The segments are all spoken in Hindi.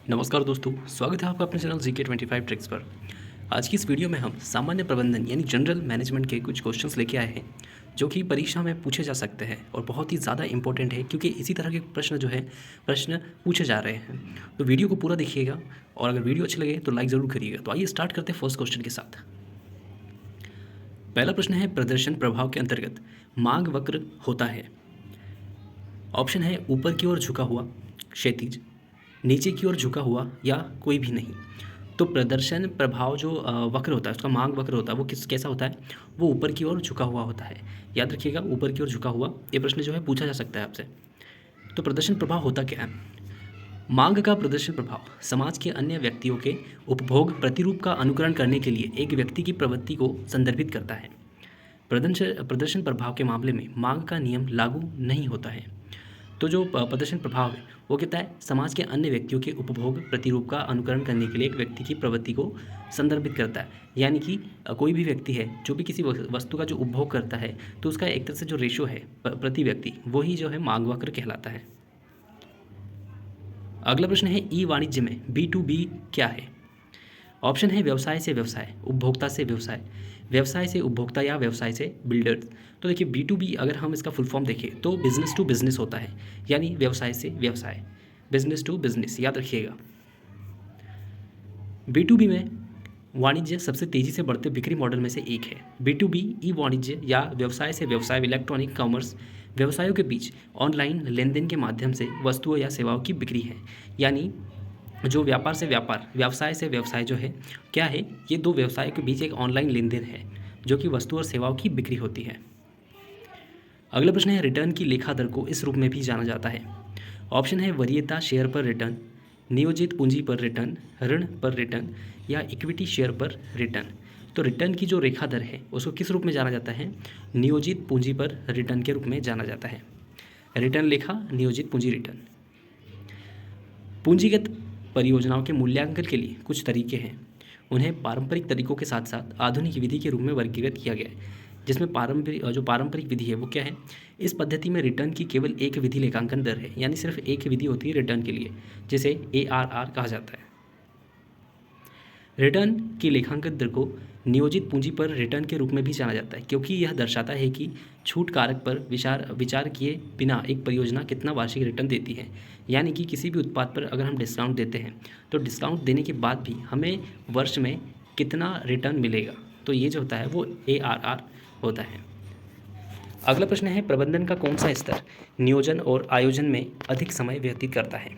नमस्कार दोस्तों, स्वागत है आपका अपने चैनल GK25 ट्रिक्स पर। आज की इस वीडियो में हम सामान्य प्रबंधन यानी जनरल मैनेजमेंट के कुछ क्वेश्चंस लेके आए हैं जो कि परीक्षा में पूछे जा सकते हैं और बहुत ही ज़्यादा इंपॉर्टेंट है क्योंकि इसी तरह के प्रश्न पूछे जा रहे हैं। तो वीडियो को पूरा देखिएगा और अगर वीडियो अच्छी लगे तो लाइक ज़रूर करिएगा। तो आइए स्टार्ट करते हैं फर्स्ट क्वेश्चन के साथ। पहला प्रश्न है, प्रदर्शन प्रभाव के अंतर्गत मांग वक्र होता है। ऑप्शन है ऊपर की ओर झुका हुआ, क्षैतिज, नीचे की ओर झुका हुआ या कोई भी नहीं। तो प्रदर्शन प्रभाव जो वक्र होता है, उसका मांग वक्र होता है, वो कैसा होता है? वो ऊपर की ओर झुका हुआ होता है। याद रखिएगा, ऊपर की ओर झुका हुआ। ये प्रश्न जो है पूछा जा सकता है आपसे। तो प्रदर्शन प्रभाव होता क्या है? मांग का प्रदर्शन प्रभाव समाज के अन्य व्यक्तियों के उपभोग प्रतिरूप का अनुकरण करने के लिए एक व्यक्ति की प्रवृत्ति को संदर्भित करता है। प्रदर्शन प्रभाव के मामले में मांग का नियम लागू नहीं होता है। तो जो प्रदर्शन प्रभाव है वो कहता है समाज के अन्य व्यक्तियों के उपभोग प्रतिरूप का अनुकरण करने के लिए एक व्यक्ति की प्रवृत्ति को संदर्भित करता है। यानी कि कोई भी व्यक्ति है जो भी किसी वस्तु का जो उपभोग करता है तो उसका एक तरह से जो रेशो है प्रति व्यक्ति, वही जो है मांग वक्र कहलाता है। अगला प्रश्न है, ई वाणिज्य में B2B क्या है? ऑप्शन है व्यवसाय से व्यवसाय, उपभोक्ता से व्यवसाय, व्यवसाय से उपभोक्ता या व्यवसाय से बिल्डर्स। तो देखिए B2B अगर हम इसका फुल फॉर्म देखें तो बिजनेस टू बिजनेस होता है, यानी व्यवसाय से व्यवसाय, बिजनेस टू बिजनेस, याद रखिएगा। B2B में वाणिज्य सबसे तेज़ी से बढ़ते बिक्री मॉडल में से एक है। B2B ई वाणिज्य या व्यवसाय से व्यवसाय, इलेक्ट्रॉनिक कॉमर्स व्यवसायों के बीच ऑनलाइन लेन देन के माध्यम से वस्तुओं या सेवाओं की बिक्री है। यानी जो व्यापार से व्यापार, व्यवसाय से व्यवसाय जो है क्या है, ये दो व्यवसायों के बीच एक ऑनलाइन लेन देन है जो कि वस्तु और सेवाओं की बिक्री होती है। अगला प्रश्न है, रिटर्न की लेखा दर को इस रूप में भी जाना जाता है। ऑप्शन है वरीयता शेयर पर रिटर्न, नियोजित पूंजी पर रिटर्न, ऋण पर रिटर्न या इक्विटी शेयर पर रिटर्न। तो रिटर्न की जो रेखा दर है उसको किस रूप में जाना जाता है? नियोजित पूंजी पर रिटर्न के रूप में जाना जाता है। रिटर्न लेखा, नियोजित पूंजी रिटर्न। पूंजीगत परियोजनाओं के मूल्यांकन के लिए कुछ तरीके हैं। उन्हें पारंपरिक तरीकों के साथ साथ आधुनिक विधि के रूप में वर्गीकृत किया गया है, जिसमें पारंपरिक विधि है वो क्या है? इस पद्धति में रिटर्न की केवल एक विधि लेखांकन दर है, यानी सिर्फ एक विधि होती है रिटर्न के लिए, जिसे ARR कहा जाता है। रिटर्न की लेखांकन दर को नियोजित पूंजी पर रिटर्न के रूप में भी जाना जाता है, क्योंकि यह दर्शाता है कि छूट कारक पर विचार किए बिना एक परियोजना कितना वार्षिक रिटर्न देती है। यानी कि किसी भी उत्पाद पर अगर हम डिस्काउंट देते हैं तो डिस्काउंट देने के बाद भी हमें वर्ष में कितना रिटर्न मिलेगा, तो ये जो होता है वो ARR होता है। अगला प्रश्न है, प्रबंधन का कौन सा स्तर नियोजन और आयोजन में अधिक समय व्यतीत करता है?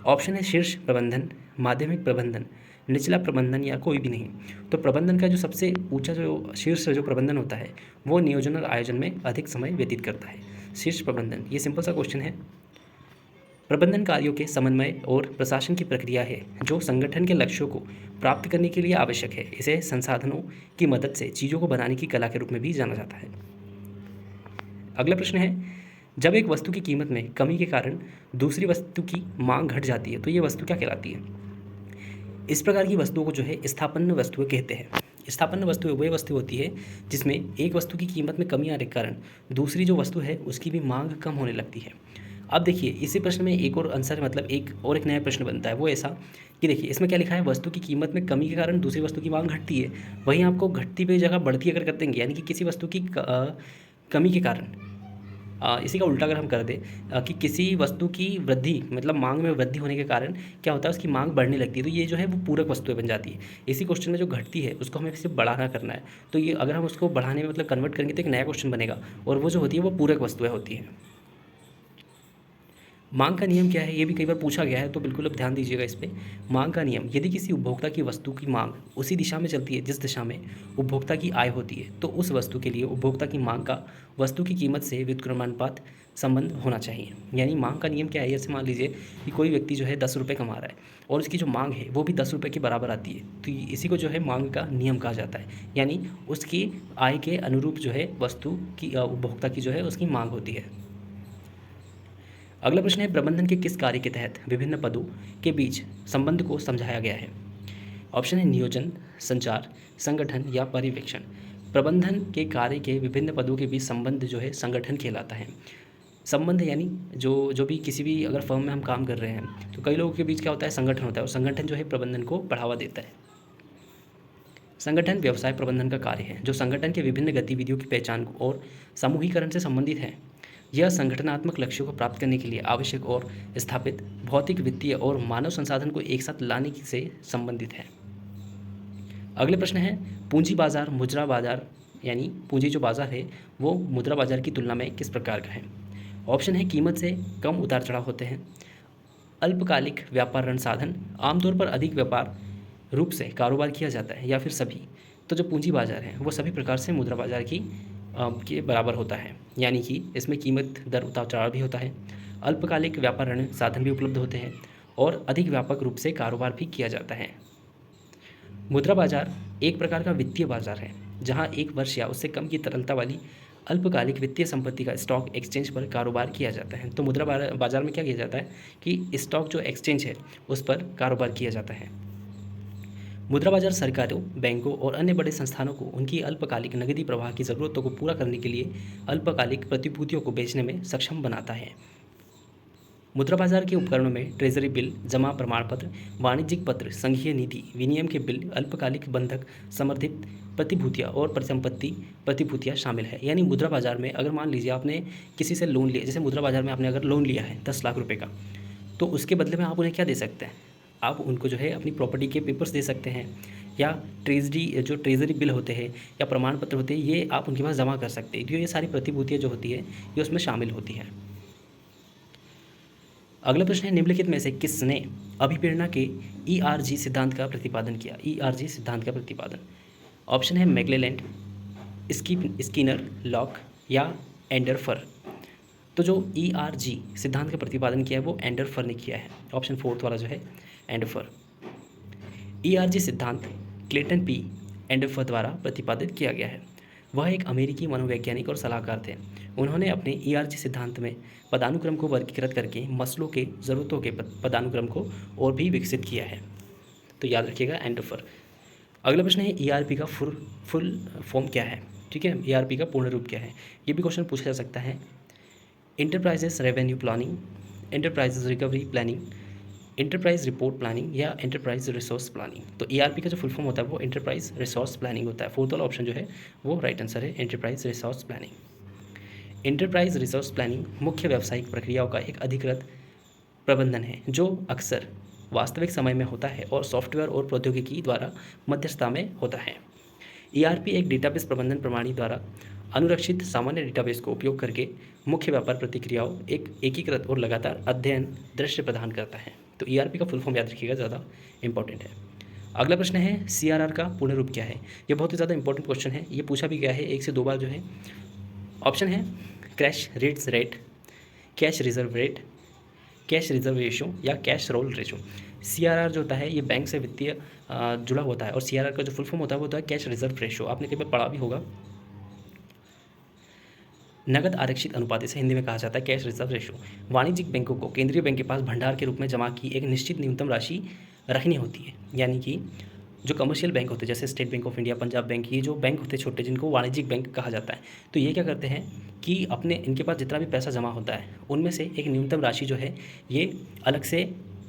ऑप्शन है शीर्ष प्रबंधन, माध्यमिक प्रबंधन, निचला प्रबंधन या कोई भी नहीं। तो प्रबंधन का जो सबसे ऊंचा जो शीर्ष जो प्रबंधन होता है वो नियोजन और आयोजन में अधिक समय व्यतीत करता है। शीर्ष प्रबंधन, ये सिंपल सा क्वेश्चन है। प्रबंधन कार्यों के समन्वय और प्रशासन की प्रक्रिया है जो संगठन के लक्ष्यों को प्राप्त करने के लिए आवश्यक है। इसे संसाधनों की मदद से चीज़ों को बनाने की कला के रूप में भी जाना जाता है। अगला प्रश्न है, जब एक वस्तु की कीमत में कमी के कारण दूसरी वस्तु की मांग घट जाती है तो ये वस्तु क्या कहलाती है? इस प्रकार की वस्तुओं को जो है स्थापन्न वस्तुएं कहते हैं। स्थापन्न वस्तुएं वह वस्तु होती है जिसमें एक वस्तु की कीमत में कमी आने के कारण दूसरी जो वस्तु है उसकी भी मांग कम होने लगती है। अब देखिए, इसी प्रश्न में एक और आंसर, मतलब एक नया प्रश्न बनता है, वो ऐसा कि देखिए इसमें क्या लिखा है, वस्तु की कीमत में कमी के कारण दूसरी वस्तु की मांग घटती है। वहीं आपको घटती पे जगह बढ़ती अगर कर देंगे, यानी कि किसी वस्तु की कमी के कारण, इसी का उल्टा अगर हम कर दें कि किसी वस्तु की वृद्धि, मतलब मांग में वृद्धि होने के कारण क्या होता है, उसकी मांग बढ़ने लगती है, तो ये जो है वो पूरक वस्तुएं बन जाती है। इसी क्वेश्चन में जो घटती है उसको हमें सिर्फ बढ़ाना करना है, तो ये अगर हम उसको बढ़ाने में मतलब कन्वर्ट करेंगे तो एक नया क्वेश्चन बनेगा, और वो जो होती है वो पूरक वस्तुएं होती हैं। मांग का नियम क्या है, ये भी कई बार पूछा गया है, तो बिल्कुल अब ध्यान दीजिएगा इस पे। मांग का नियम, यदि किसी उपभोक्ता की वस्तु की मांग उसी दिशा में चलती है जिस दिशा में उपभोक्ता की आय होती है, तो उस वस्तु के लिए उपभोक्ता की मांग का वस्तु की कीमत से व्युत्क्रमानुपात संबंध होना चाहिए। यानी मांग का नियम क्या है, जैसे मान लीजिए कि कोई व्यक्ति जो है 10 रुपये कमा रहा है और उसकी जो मांग है वो भी 10 रुपये के बराबर आती है, तो इसी को जो है मांग का नियम कहा जाता है। यानी उसकी आय के अनुरूप जो है वस्तु की उपभोक्ता की जो है उसकी मांग होती है। अगला प्रश्न है, प्रबंधन के किस कार्य के तहत विभिन्न पदों के बीच संबंध को समझाया गया है? ऑप्शन है नियोजन, संचार, संगठन या पर्यवेक्षण। प्रबंधन के कार्य के विभिन्न पदों के बीच संबंध जो है संगठन कहलाता है। संबंध यानी जो जो भी किसी भी अगर फर्म में हम काम कर रहे हैं तो कई लोगों के बीच क्या होता है, संगठन होता है, और संगठन जो है प्रबंधन को बढ़ावा देता है। संगठन व्यवसाय प्रबंधन का कार्य है जो संगठन के विभिन्न गतिविधियों की पहचान और समूहीकरण से संबंधित है। यह संगठनात्मक लक्ष्यों को प्राप्त करने के लिए आवश्यक और स्थापित भौतिक, वित्तीय और मानव संसाधन को एक साथ लाने से संबंधित है। अगले प्रश्न है, पूंजी बाजार मुद्रा बाजार यानी पूंजी जो बाजार है वो मुद्रा बाजार की तुलना में किस प्रकार का है। ऑप्शन है, कीमत से कम उतार चढ़ाव होते हैं, अल्पकालिक व्यापार ऋण साधन, आमतौर पर अधिक व्यापार रूप से कारोबार किया जाता है, या फिर सभी। तो जो पूंजी बाजार है वो सभी प्रकार से मुद्रा बाजार की के बराबर होता है, यानी कि इसमें कीमत दर उतार चढ़ाव भी होता है, अल्पकालिक व्यापार ऋण साधन भी उपलब्ध होते हैं और अधिक व्यापक रूप से कारोबार भी किया जाता है। मुद्रा बाजार एक प्रकार का वित्तीय बाजार है जहां एक वर्ष या उससे कम की तरलता वाली अल्पकालिक वित्तीय संपत्ति का स्टॉक एक्सचेंज पर कारोबार किया जाता है। तो मुद्रा बाजार में क्या किया जाता है कि स्टॉक जो एक्सचेंज है उस पर कारोबार किया जाता है। मुद्रा बाजार सरकारों, बैंकों और अन्य बड़े संस्थानों को उनकी अल्पकालिक नकदी प्रवाह की ज़रूरतों को पूरा करने के लिए अल्पकालिक प्रतिभूतियों को बेचने में सक्षम बनाता है। मुद्रा बाजार के उपकरणों में ट्रेजरी बिल, जमा प्रमाण पत्र, वाणिज्यिक पत्र, संघीय निधि विनिमय के बिल, अल्पकालिक बंधक, समर्थित प्रतिभूतियाँ और परिसंपत्ति प्रतिभूतियाँ शामिल है। यानी मुद्रा बाजार में अगर मान लीजिए आपने किसी से लोन लिया, जैसे मुद्रा बाजार में आपने अगर लोन लिया है 10 लाख रुपए का, तो उसके बदले में आप उन्हें क्या दे सकते हैं, आप उनको जो है अपनी प्रॉपर्टी के पेपर्स दे सकते हैं, या ट्रेजरी बिल होते हैं या प्रमाण पत्र होते हैं, ये आप उनके पास जमा कर सकते हैं। तो ये सारी प्रतिभूतियाँ जो होती है ये उसमें शामिल होती हैं। अगला प्रश्न है, निम्नलिखित में से किसने अभिप्रेरणा के ERG सिद्धांत का प्रतिपादन किया। ERG सिद्धांत का प्रतिपादन, ऑप्शन है मैक्लेलैंड, स्किनर, लॉक या एंडरफर। तो जो ERG सिद्धांत का प्रतिपादन किया है वो एंडरफर ने किया है, ऑप्शन 4 वाला जो है एंडरफर। ERG सिद्धांत क्लेटन P एंडरफर द्वारा प्रतिपादित किया गया है। वह एक अमेरिकी मनोवैज्ञानिक और सलाहकार थे। उन्होंने अपने ERG सिद्धांत में पदानुक्रम को वर्गीकृत करके मसलों के ज़रूरतों के पदानुक्रम को और भी विकसित किया है। तो याद रखिएगा एंडरफर। अगला प्रश्न है, ERP का फुल फॉर्म क्या है। ठीक है, ERP का पूर्ण रूप क्या है, ये भी क्वेश्चन पूछा जा सकता है। Enterprises revenue planning, enterprises recovery planning, enterprise report planning या एंटरप्राइज रिसोर्स प्लानिंग। तो ERP का जो फुल फॉर्म होता है वो एंटरप्राइज रिसोर्स प्लानिंग होता है। 4th वाला ऑप्शन जो है वो राइट आंसर है, enterprise resource planning. Enterprise resource planning मुख्य व्यावसायिक प्रक्रियाओं का एक अधिकृत प्रबंधन है जो अक्सर वास्तविक समय में होता है और सॉफ्टवेयर और प्रौद्योगिकी द्वारा मध्यस्थता में होता है। ERP एक डेटाबेस प्रबंधन प्रणाली द्वारा अनुरक्षित सामान्य डेटाबेस को उपयोग करके मुख्य व्यापार प्रक्रियाओं एक एकीकृत और लगातार अध्ययन दृश्य प्रदान करता है। तो ERP का फुल फॉर्म याद रखिएगा, ज़्यादा इंपॉर्टेंट है। अगला प्रश्न है, CRR का पूर्ण रूप क्या है। ये बहुत ही ज़्यादा इंपॉर्टेंट क्वेश्चन है, ये पूछा भी गया है 1 से 2 बार जो है। ऑप्शन है कैश रिट्स rate, cash reserve rate, cash reserve ratio या कैश रोल रेशो। CRR जो होता है ये बैंक से वित्तीय जुड़ा होता है और CRR का जो फुल फॉर्म होता है वो होता है कैश रिजर्व रेशो। आपने कहीं पर पढ़ा भी होगा। नगद आरक्षित अनुपात इसे हिंदी में कहा जाता है कैश रिजर्व रेशो। वाणिज्यिक बैंकों को केंद्रीय बैंक के पास भंडार के रूप में जमा की एक निश्चित न्यूनतम राशि रखनी होती है। यानी कि जो कमर्शियल बैंक होते हैं जैसे state bank of India, Punjab bank, ये जो बैंक होते हैं छोटे जिनको वाणिज्यिक बैंक कहा जाता है, तो ये क्या करते हैं कि अपने इनके पास जितना भी पैसा जमा होता है उनमें से एक न्यूनतम राशि जो है ये अलग से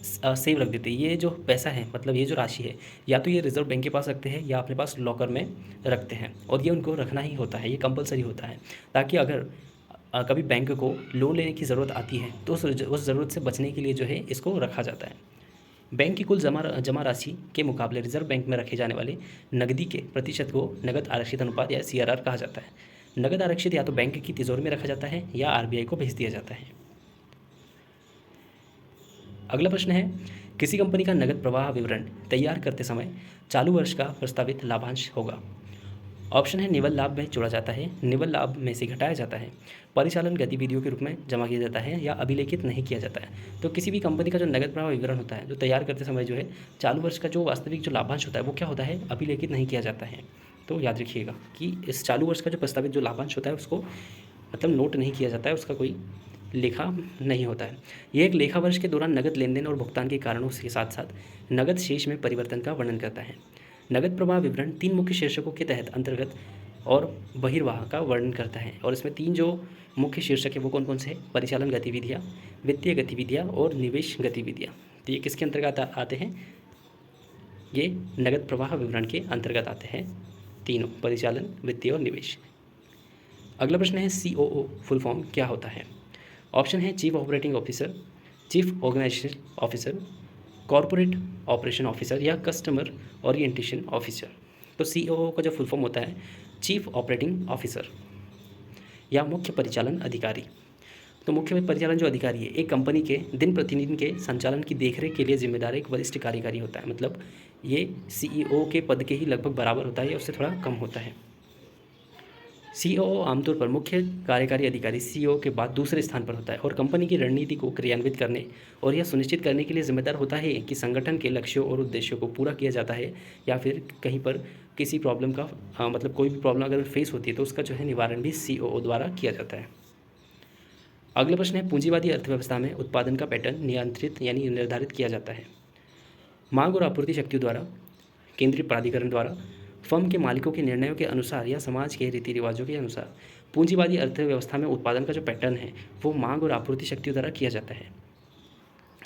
सेव रख देते हैं। ये जो पैसा है मतलब ये जो राशि है या तो ये रिजर्व बैंक के पास रखते हैं या अपने पास लॉकर में रखते हैं, और ये उनको रखना ही होता है, ये कंपलसरी होता है, ताकि अगर कभी बैंक को लोन लेने की ज़रूरत आती है तो उस ज़रूरत से बचने के लिए जो है इसको रखा जाता है। बैंक की कुल जमा राशि के मुकाबले रिजर्व बैंक में रखे जाने वाले नकदी के प्रतिशत को नगद आरक्षित अनुपात या CRR कहा जाता है। नगद आरक्षित या तो बैंक की तिजोरी में रखा जाता है या RBI को भेज दिया जाता है। अगला प्रश्न है, किसी कंपनी का नगद प्रवाह विवरण तैयार करते समय चालू वर्ष का प्रस्तावित लाभांश होगा। ऑप्शन है निवल लाभ में जोड़ा जाता है, निवल लाभ में से घटाया जाता है, परिचालन गतिविधियों के रूप में जमा किया जाता है या अभिलेखित नहीं किया जाता है। तो किसी भी कंपनी का जो नगद प्रवाह विवरण होता है जो तैयार करते समय जो है चालू वर्ष का जो वास्तविक जो लाभांश होता है वो क्या होता है, अभिलेखित नहीं किया जाता है। तो याद रखिएगा कि इस चालू वर्ष का जो प्रस्तावित जो लाभांश होता है उसको मतलब नोट नहीं किया जाता है, उसका कोई लेखा नहीं होता है। यह एक लेखा वर्ष के दौरान नगद लेन देन और भुगतान के कारणों के साथ साथ नगद शेष में परिवर्तन का वर्णन करता है। नगद प्रवाह विवरण 3 मुख्य शीर्षकों के तहत अंतर्गत और बहिर्वाह का वर्णन करता है। और इसमें 3 जो मुख्य शीर्षक है वो कौन कौन से हैं? परिचालन गतिविधियाँ, वित्तीय गतिविधियाँ और निवेश गतिविधियाँ। तो ये किसके अंतर्गत आते हैं? ये नगद प्रवाह विवरण के अंतर्गत आते हैं तीनों, परिचालन, वित्तीय और निवेश। अगला प्रश्न है COO फुल फॉर्म क्या होता है? ऑप्शन है chief operating officer, chief organisation officer, corporate operation officer या कस्टमर ओरिएंटेशन ऑफिसर। तो COO का जो फुल फॉर्म होता है चीफ ऑपरेटिंग ऑफिसर या मुख्य परिचालन अधिकारी। तो मुख्य परिचालन जो अधिकारी है एक कंपनी के दिन प्रतिदिन के संचालन की देखरेख के लिए जिम्मेदार एक वरिष्ठ कार्यकारी होता है। मतलब ये CEO के पद के ही लगभग बराबर होता है या उससे थोड़ा कम होता है। COO आमतौर पर मुख्य कार्यकारी अधिकारी CEO के बाद दूसरे स्थान पर होता है और कंपनी की रणनीति को क्रियान्वित करने और यह सुनिश्चित करने के लिए जिम्मेदार होता है कि संगठन के लक्ष्यों और उद्देश्यों को पूरा किया जाता है या फिर कहीं पर किसी प्रॉब्लम का मतलब कोई भी प्रॉब्लम अगर फेस होती है तो उसका जो है निवारण भी COO द्वारा किया जाता है। अगला प्रश्न है पूंजीवादी अर्थव्यवस्था में उत्पादन का पैटर्न नियंत्रित यानी निर्धारित किया जाता है मांग और आपूर्ति शक्तियों द्वारा, केंद्रीय प्राधिकरण द्वारा, फर्म के मालिकों के निर्णयों के अनुसार या समाज के रीति रिवाजों के अनुसार। पूंजीवादी अर्थव्यवस्था में उत्पादन का जो पैटर्न है वो मांग और आपूर्ति शक्तियों द्वारा किया जाता है।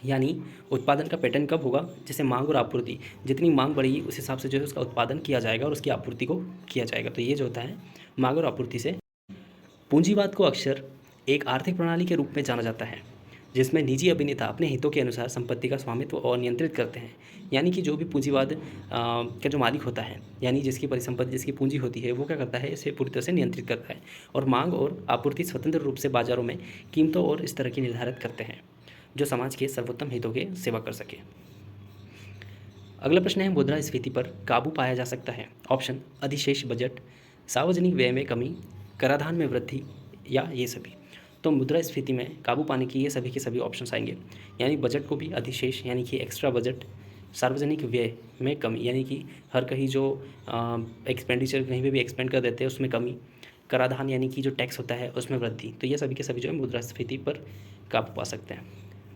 यानी उत्पादन का पैटर्न कब होगा? जैसे मांग और आपूर्ति, जितनी मांग बढ़ेगी उस हिसाब से जो है उसका उत्पादन किया जाएगा और उसकी आपूर्ति को किया जाएगा। तो ये जो होता है मांग और आपूर्ति से। पूंजीवाद को अक्सर एक आर्थिक प्रणाली के रूप में जाना जाता है जिसमें निजी अभिनेता अपने हितों के अनुसार संपत्ति का स्वामित्व और नियंत्रित करते हैं। यानी कि जो भी पूंजीवाद का जो मालिक होता है यानी जिसकी परिसंपत्ति जिसकी पूंजी होती है वो क्या करता है? इसे पूरी तरह से नियंत्रित करता है और मांग और आपूर्ति स्वतंत्र रूप से बाजारों में कीमतों और इस तरह की निर्धारित करते हैं जो समाज के सर्वोत्तम हितों के सेवा कर सके। अगला प्रश्न है मुद्रास्फीति पर काबू पाया जा सकता है। ऑप्शन अधिशेष बजट, सार्वजनिक व्यय में कमी, कराधान में वृद्धि या ये सभी। तो मुद्रास्फीति में काबू पाने की ये सभी के सभी ऑप्शंस आएंगे। यानी बजट को भी अधिशेष यानी कि एक्स्ट्रा बजट, सार्वजनिक व्यय में कमी यानी कि हर कहीं जो एक्सपेंडिचर कहीं पे भी एक्सपेंड कर देते हैं उसमें कमी, कराधान यानी कि जो टैक्स होता है उसमें वृद्धि। तो ये सभी के सभी जो है मुद्रास्फीति पर काबू पा सकते हैं।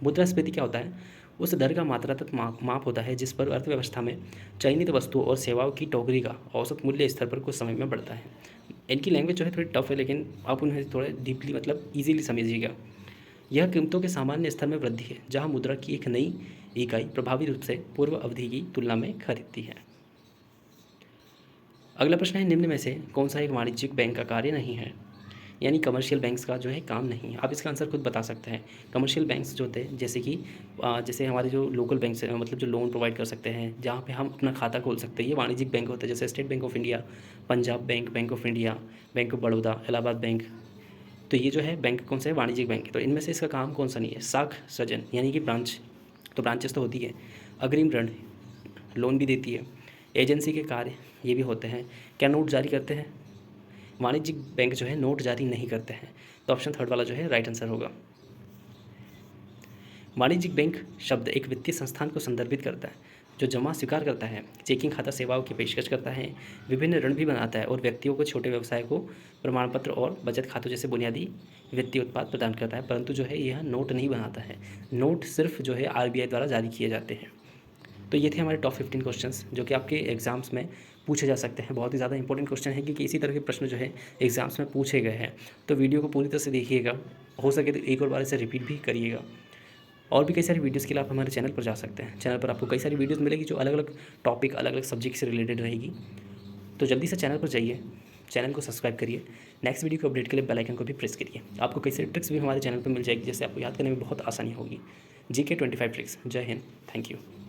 मुद्रास्फीति क्या होता है? उस दर का मात्रात्मक माप होता है जिस पर अर्थव्यवस्था में चयनित वस्तुओं और सेवाओं की टोकरी का औसत मूल्य स्तर पर कुछ समय में बढ़ता है। इनकी लैंग्वेज जो है थोड़ी टफ है लेकिन आप उन्हें थोड़े डीपली मतलब ईजीली समझिएगा। यह कीमतों के सामान्य स्तर में वृद्धि है जहां मुद्रा की एक नई इकाई प्रभावी रूप से पूर्व अवधि की तुलना में खरीदती है। अगला प्रश्न है निम्न में से कौन सा एक वाणिज्यिक बैंक का कार्य नहीं है? यानी कमर्शियल बैंक्स का जो है काम नहीं है। आप इसका आंसर खुद बता सकते हैं। कमर्शियल बैंक्स जो होते हैं जैसे कि जैसे हमारे जो लोकल बैंक्स हैं मतलब जो लोन प्रोवाइड कर सकते हैं जहाँ पे हम अपना खाता खोल सकते हैं, ये वाणिज्यिक बैंक होते हैं। जैसे state bank of India, Punjab bank, bank of India, bank of Baroda, Allahabad bank. तो ये जो है बैंक कौन सा है? वाणिज्यिक बैंक है। तो इनमें से इसका काम कौन सा नहीं है? शाख सृजन यानी कि ब्रांच, तो ब्रांचेस तो होती है। अग्रिम ऋण, लोन भी देती है। एजेंसी के कार्य ये भी होते हैं। क्या नोट जारी करते हैं? वाणिज्यिक बैंक जो है नोट जारी नहीं करते हैं। तो ऑप्शन थर्ड वाला जो है राइट आंसर होगा। वाणिज्यिक बैंक शब्द एक वित्तीय संस्थान को संदर्भित करता है जो जमा स्वीकार करता है, चेकिंग खाता सेवाओं की पेशकश करता है, विभिन्न ऋण भी बनाता है और व्यक्तियों को छोटे व्यवसाय को प्रमाण पत्र और बचत खातों जैसे बुनियादी वित्तीय उत्पाद प्रदान करता है। परंतु जो है यह नोट नहीं बनाता है। नोट सिर्फ जो है RBI द्वारा जारी किए जाते हैं। तो ये थे हमारे टॉप 15 क्वेश्चंस जो कि आपके एग्जाम्स में पूछे जा सकते हैं। बहुत ही ज़्यादा इंपॉर्टेंट क्वेश्चन है क्योंकि इसी तरह के प्रश्न जो है एग्जाम्स में पूछे गए हैं। तो वीडियो को पूरी तरह से देखिएगा, हो सके तो एक और बार इसे रिपीट भी करिएगा। और भी कई सारी वीडियोस के लिए आप हमारे चैनल पर जा सकते हैं। चैनल पर आपको कई सारी वीडियोस मिलेगी जो अलग अलग टॉपिक, अलग अलग सब्जेक्ट से रिलेटेड रहेगी। तो जल्दी से चैनल पर जाइए, चैनल को सब्सक्राइब करिए, नेक्स्ट वीडियो को अपडेट के लिए बेल आइकन को भी प्रेस करिए। आपको कई सारी ट्रिक्स भी हमारे चैनल पर मिल जाएगी जिससे आपको याद करने में बहुत आसानी होगी। GK 25 tricks. जय हिंद, थैंक यू।